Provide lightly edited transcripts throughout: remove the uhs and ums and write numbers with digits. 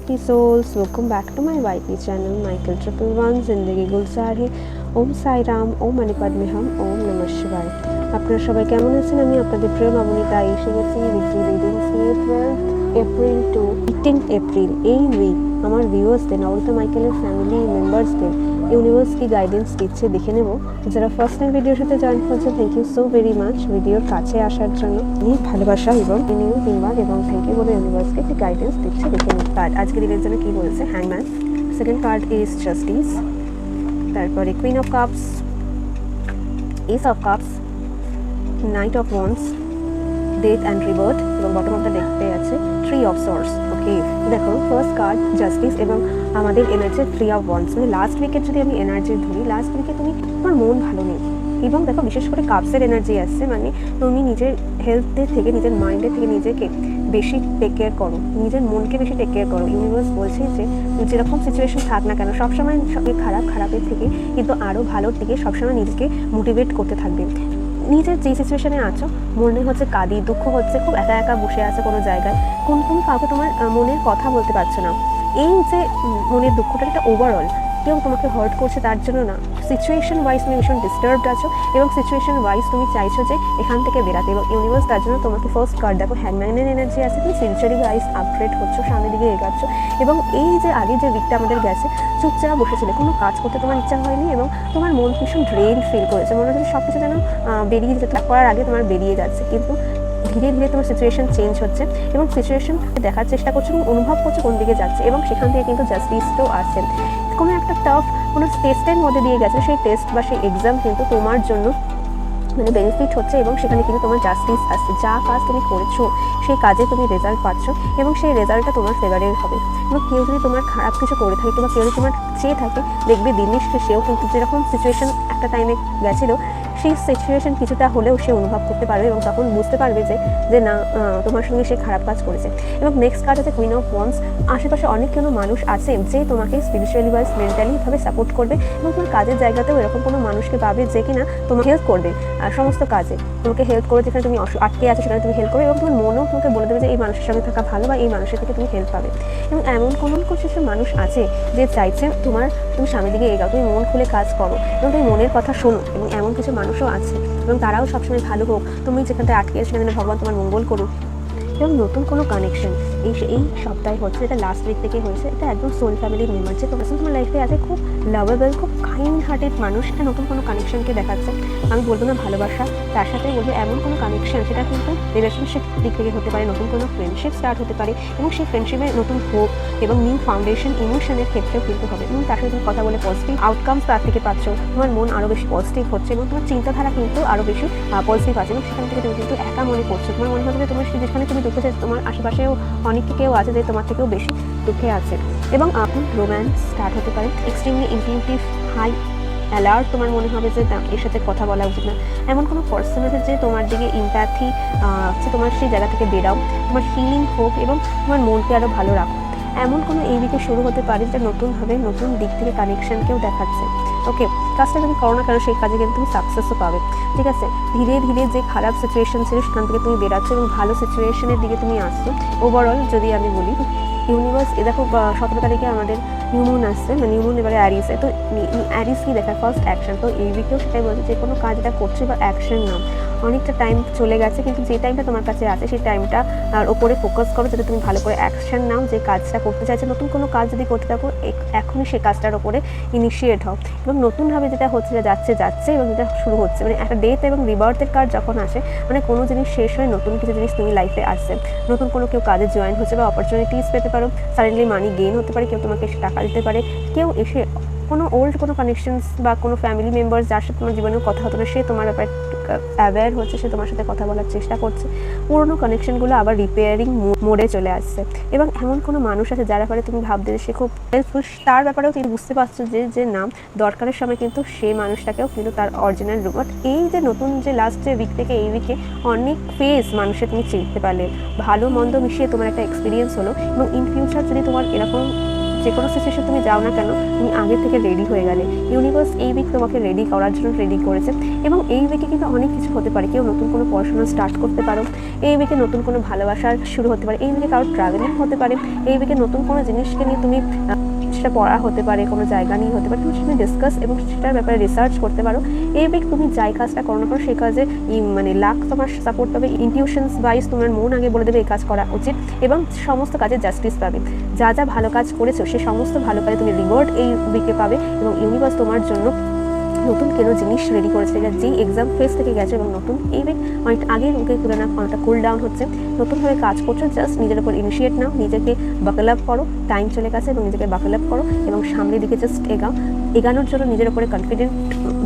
lovely souls, welcome back to my YP channel Michael 111 जिंदगी गुलजार है। ओम साई राम, ओम मणि पद्मे हम, ओम नमः शिवाय। আপনারা সবাই কেমন আছেন? আমি আপনাদের প্রিয় নবনীতা এসে গেছি উইকলি রিডিংস নিয়ে 12 এপ্রিল টু 18 এপ্রিল। এই উইক আমার ভিউয়ার্সদের নবনীতা মাইকেলের ফ্যামিলি মেম্বার্সদের ইউনিভার্স কি গাইডেন্স দিচ্ছে দেখে নেব। যারা ফার্স্ট টাইম ভিডিওর সাথে জয়েন করছে, thank you so very much ভিডিওর কাছে আসার জন্য। ভালোবাসা এবং নিউ তিনবার এবং থ্যাংক ইউ বলে ইউনিভার্সকে কি গাইডেন্স দিচ্ছে দেখে নিই। কার্ড আজকে দিনের জন্য কি বলছে? হ্যাংম্যান, সেকেন্ড কার্ড ইজ জাস্টিস, তারপরে queen of cups, S of cups, night of wands, death and rebirth এবং বটম অফ দ্য ডেকে আছে ট্রি অফ সোর্স। ওকে, দেখো ফার্স্ট কার্ড জাস্টিস এবং আমাদের এনার্জি থ্রি অফ ওয়ান্স। মানে লাস্ট উইকের যদি আমি এনার্জি ধরি, লাস্ট উইকে তোমার মন ভালো নেই এবং দেখো বিশেষ করে কাপসের এনার্জি আসছে, মানে তুমি নিজের হেলথের থেকে, নিজের মাইন্ডের থেকে নিজেকে বেশি টেক কেয়ার করো, নিজের মনকে বেশি টেক কেয়ার করো। ইউনিভার্স বলছে যে যেরকম সিচুয়েশন থাক না কেন, সবসময় খারাপের থেকে কিন্তু আরও ভালোর দিকে সবসময় নিজেকে মোটিভেট করতে থাকবে। নিজের যে সিচুয়েশনে আছো, মনে হচ্ছে কাঁদি, দুঃখ হচ্ছে, খুব একা একা বসে আছে কোনো জায়গায়, তুমি কাউকে তোমার মনের কথা বলতে পারছো না। এই যে মনের দুঃখটা একটা ওভারঅল, কেউ তোমাকে হার্ট করছে তার জন্য না, সিচুয়েশন ওয়াইজ তুমি ভীষণ ডিস্টার্বড আছো এবং সিচুয়েশন ওয়াইজ তুমি চাইছো যে এখান থেকে বেরাতে, এবং ইউনিভার্স তার জন্য তোমাকে ফার্স্ট কার্ড দেখো হ্যাংম্যানের এনার্জি আছে। তুমি সিনসিয়ারি ওয়াইজ আপগ্রেড হচ্ছ, সামনের দিকে এগাচ্ছ এবং এই যে আগে যে উইকটা আমাদের গেছে চুপচাপ বসেছিলে, কোনো কাজ করতে তোমার ইচ্ছা হয়নি এবং তোমার মন ভীষণ ড্রেন ফিল করেছে, মনে হচ্ছে সব কিছু যেন বেরিয়ে যেতে করার আগে তোমার বেরিয়ে যাচ্ছে, কিন্তু ধীরে ধীরে তোমার সিচুয়েশন চেঞ্জ হচ্ছে এবং সিচুয়েশন দেখার চেষ্টা করছো এবং অনুভব করছো কোন দিকে যাচ্ছে, এবং সেখান থেকে কিন্তু জাস্টিসটাও আসছে। কোনো একটা টাফ কোনো টেস্টের মধ্যে দিয়ে গেছে, সেই টেস্ট বা সেই এক্সাম কিন্তু তোমার জন্য মানে বেনিফিট হচ্ছে এবং সেখানে কিন্তু তোমার জাস্টিস আসছে। যা কাজ তুমি করেছো সেই কাজে তুমি রেজাল্ট পাচ্ছ এবং সেই রেজাল্টটা তোমার ফেভারের হবে। এবং কেউ যদি তোমার খারাপ কিছু করে থাকে বা কেউ যদি তোমার চেয়ে থাকে, দেখবে দিনের শেষে সেও কিন্তু যেরকম সিচুয়েশন একটা টাইমে গেছিলো, সেই সিচুয়েশন কিছুটা হলেও সে অনুভব করতে পারবে এবং তখন বুঝতে পারবে যে না, তোমার সঙ্গে সে খারাপ কাজ করেছে। এবং নেক্সট কার্ড আছে কুইন অফ ওয়ান্স। আশেপাশে অনেক কোনো মানুষ আছে যে তোমাকে স্পিরিচুয়ালি বা মেন্টালিভাবে সাপোর্ট করবে এবং তোমার কাজের জায়গাতেও এরকম কোনো মানুষকে পাবে যে কিনা তোমাকে হেল্প করবে সমস্ত কাজে, তোমাকে হেল্প করে, যেখানে তুমি আটকে আছো সেখানে তুমি হেল্প করবে এবং তোমার মনও তোমাকে বলে দেবে যে এই মানুষের সঙ্গে থাকা ভালো বা এই মানুষের থেকে তুমি হেল্প পাবে। এবং এমন কোনো কিছু মানুষ আছে যে চাইছে তুমি সামনের দিকে এগাও, তুমি মন খুলে কাজ করো এবং তুমি মনের কথা শোনো, এবং এমন কিছু মানুষও আছে এবং তারাও সবসময় ভালো হোক, তুমি যেখানটায় আটকে আছো সেখানে ভগবান তোমার মঙ্গল করুক। এবং নতুন কোনো কানেকশন এই সপ্তাহে হচ্ছে, এটা লাস্ট উইক থেকে হয়েছে, এটা একদম সোল ফ্যামিলির মেম্বার যে তোমার লাইফে আছে, খুব লাভেবল, খুব কাইন্ড হার্টেড মানুষ, এটা নতুন কোনো কানেকশনকে দেখাচ্ছে। আমি বলবো না ভালোবাসা, তার সাথে বলবো এমন কোনো কানেকশন, সেটা কিন্তু রিলেশনশিপ দিক থেকে হতে পারে, নতুন কোনো ফ্রেন্ডশিপ স্টার্ট হতে পারে এবং সেই ফ্রেন্ডশিপে নতুন হোপ এবং নিউ ফাউন্ডেশন ইমোশনের ক্ষেত্রেও কিন্তু হবে। এবং তার সাথে তুমি কথা বলে পজিটিভ আউটকামস তার থেকে পাচ্ছ, তোমার মন আরও বেশি পজিটিভ হচ্ছে এবং তোমার চিন্তাধারা কিন্তু আরও বেশি পজিটিভ আছে এবং সেখান থেকে তুমি কিন্তু একা মনে করছো। তোমার মনে হবে যে তোমার যেখানে তুমি দুঃখে, তোমার আশেপাশেও অনেক কেউ আছে যে তোমার থেকেও বেশি দুঃখে আছে। এবং আপনি রোম্যান্স স্টার্ট হতে পারে, এক্সট্রিমলি ইনটিউটিভ, হাই অ্যালার্ট, তোমার মনে হবে যে এর সাথে কথা বলা উচিত না, এমন কোনো পার্সন আছে যে তোমার দিকে ইম্প্যাথি আছে, তোমার সেই জায়গা থেকে বেরাও, তোমার হিলিং হোক এবং তোমার মনকে আরও ভালো রাখো। এমন কোনো এই দিকে শুরু হতে পারে যেটা নতুনভাবে নতুন দিক থেকে কানেকশনকেও দেখাচ্ছে। ওকে, কাজটা তুমি করো না কেন, সেই কাজে কিন্তু তুমি সাকসেসও পাবে। ঠিক আছে, ধীরে ধীরে যে খারাপ সিচুয়েশন ছিল সেখান থেকে তুমি বেরাচ্ছ এবং ভালো সিচুয়েশনের দিকে তুমি আসছো। ওভারঅল যদি আমি বলি, ইউনিভার্স দেখো 17 তারিখে আমাদের নিউমুন আসছে, মানে নিউমুন এবারে অ্যারিসে, তো অ্যারিস কি দেখায়? First action. তো এই উইকেও সেটাই বলছে, যে কোনো কাজ এটা করছে বা অ্যাকশন নাও, অনেকটা টাইম চলে গেছে কিন্তু যে টাইমটা তোমার কাছে আছে সেই টাইমটা আর ওপরে ফোকাস করো, যাতে তুমি ভালো করে অ্যাকশন নাও। যে কাজটা করতে চাইছো, নতুন কোনো কাজ যদি করতে থাকো, এখনই সেই কাজটার ওপরে ইনিশিয়েট হও এবং নতুনভাবে যেটা হচ্ছে যাচ্ছে এবং যেটা শুরু হচ্ছে, মানে একটা ডেথ এবং রিবার্থের কার্ড যখন আসে, মানে কোনো জিনিস শেষ হয়ে নতুন কিছু জিনিস তুমি লাইফে আসছে, নতুন কোনো কেউ কাজে জয়েন হচ্ছে বা অপরচুনিটিস পেতে পারো, সাডেনলি মানি গেইন হতে পারে, কেউ তোমাকে এসে টাকা দিতে পারে, কেউ এসে কোনো ওল্ড কোনো কানেকশনস বা কোনো ফ্যামিলি মেম্বার্স যার সাথে তোমার জীবনেও কথা হতো না, সে তোমার ব্যাপারে অ্যাওয়্যার হচ্ছে, সে তোমার সাথে কথা বলার চেষ্টা করছে, পুরোনো কানেকশনগুলো আবার রিপেয়ারিং মোডে চলে আসছে। এবং এমন কোনো মানুষ আছে যার ব্যাপারে তুমি ভাবতে যে সে খুব হেল্পফুল, তার ব্যাপারেও তুমি বুঝতে পারছো যে নাম দরকারের সময় কিন্তু সেই মানুষটাকেও কিন্তু তার অরিজিনাল রূপ। বাট এই যে নতুন যে লাস্ট যে উইক থেকে এই উইকে অনেক ফেস মানুষের তুমি চিনতে পারলে, ভালো মন্দ মিশিয়ে তোমার একটা এক্সপিরিয়েন্স হলো। এবং ইন ফিউচার যদি তোমার এরকম যে কোনো সিচুয়েশন তুমি যাও না কেন, তুমি আগে থেকে রেডি হয়ে গেলে। ইউনিভার্স এই উইক তোমাকে রেডি করার জন্য রেডি করেছে, এবং এই উইকে কিন্তু অনেক কিছু হতে পারে। কেউ নতুন কোনো পড়াশোনা স্টার্ট করতে পারো, এই উইকে নতুন কোনো ভালোবাসার শুরু হতে পারে, এই উইকে কারোর ট্রাভেলিং হতে পারে, এই উইকে নতুন কোনো জিনিসকে নিয়ে তুমি সেটা পড়া হতে পারে, কোনো জায়গা নিয়ে হতে পারে, তুমি সেটা ডিসকাস এবং সেটার ব্যাপারে রিসার্চ করতে পারো। এই উইক তুমি যাই কাজটা করো না করো সেই কাজে মানে লাক তোমার সাপোর্ট পাবে, ইনটিউশনস ওয়াইজ তোমার মন আগে বলে দেবে এই কাজ করা উচিত, এবং সমস্ত কাজে জাস্টিস পাবে। যা যা ভালো কাজ করেছো সেই সমস্ত ভালো কাজে তুমি রিওয়ার্ড এই উইকে পাবে, এবং ইউনিভার্স তোমার জন্য নতুন কোনো জিনিস রেডি করেছে, যেটা যেই এক্সাম ফেজ থেকে গেছে, এবং নতুন এই উইক অনেক আগের উইকের তুলনায় অনেকটা কুল ডাউন হচ্ছে, নতুনভাবে কাজ করছো। জাস্ট নিজের উপর ইনিশিয়েট নাও, নিজেকে বাকেল আপ করো, টাইম চলে গেছে এবং নিজেকে বাকেল আপ করো এবং সামনের দিকে জাস্ট এগানোর জন্য নিজের উপরে কনফিডেন্ট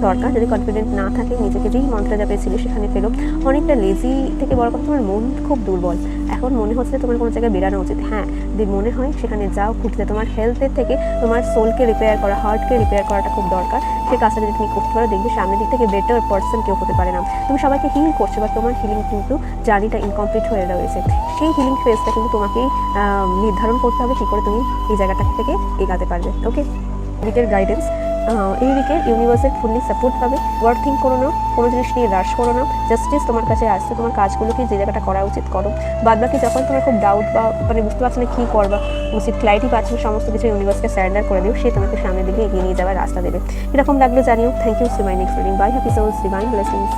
দরকার। যদি কনফিডেন্ট না থাকে, নিজেকে যেই মন্ত্রটা যা পেয়েছিলে সেখানে ফেরো। অনেকটা লেজি থেকে বড় কথা, তোমার মন খুব দুর্বল, এখন মনে হচ্ছে তোমার কোনো জায়গায় বেরানো উচিত। হ্যাঁ, যদি মনে হয় সেখানে যাও ঘুরতে। তোমার হেলথের থেকে তোমার সোলকে রিপেয়ার করা, হার্টকে রিপেয়ার করাটা খুব দরকার। সেই কাজটা যদি তুমি করতে পারো, দেখবে সামনের দিক থেকে বেটার পার্সন কেউ হতে পারে না। তুমি সবাইকে হিল করছো, বা তোমার হিলিং কিন্তু জার্নিটা ইনকমপ্লিট হয়ে রয়েছে। সেই হিলিং ফেজটা কিন্তু তোমাকেই নির্ধারণ করতে হবে কী করে তুমি এই জায়গাটা থেকে এগাতে পারবে। ওকে, উইকের গাইডেন্স এই উইকে ইউনিভার্সের ফুললি সাপোর্ট পাবে। ওভার থিঙ্ক করো না, কোনো জিনিস নিয়ে রাশ করো না, জাস্টিস তোমার কাছে আসছে, তোমার কাজগুলোকে যে জায়গাটা করা উচিত করো। বাদবাকি যখন তোমার খুব ডাউট বা মানে বুঝতে পারছো না কী করবা উচিত, ক্লারিটি পাচ্ছ না, সমস্ত কিছু ইউনিভার্সকে সারেন্ডার করে দিও, সে তোমাকে সামনের দিকে এগিয়ে নিয়ে যাওয়ার রাস্তা দেবে। এরকম লাগলে জানিও। Thank you, see my next reading. Bye, happy souls, divine blessings.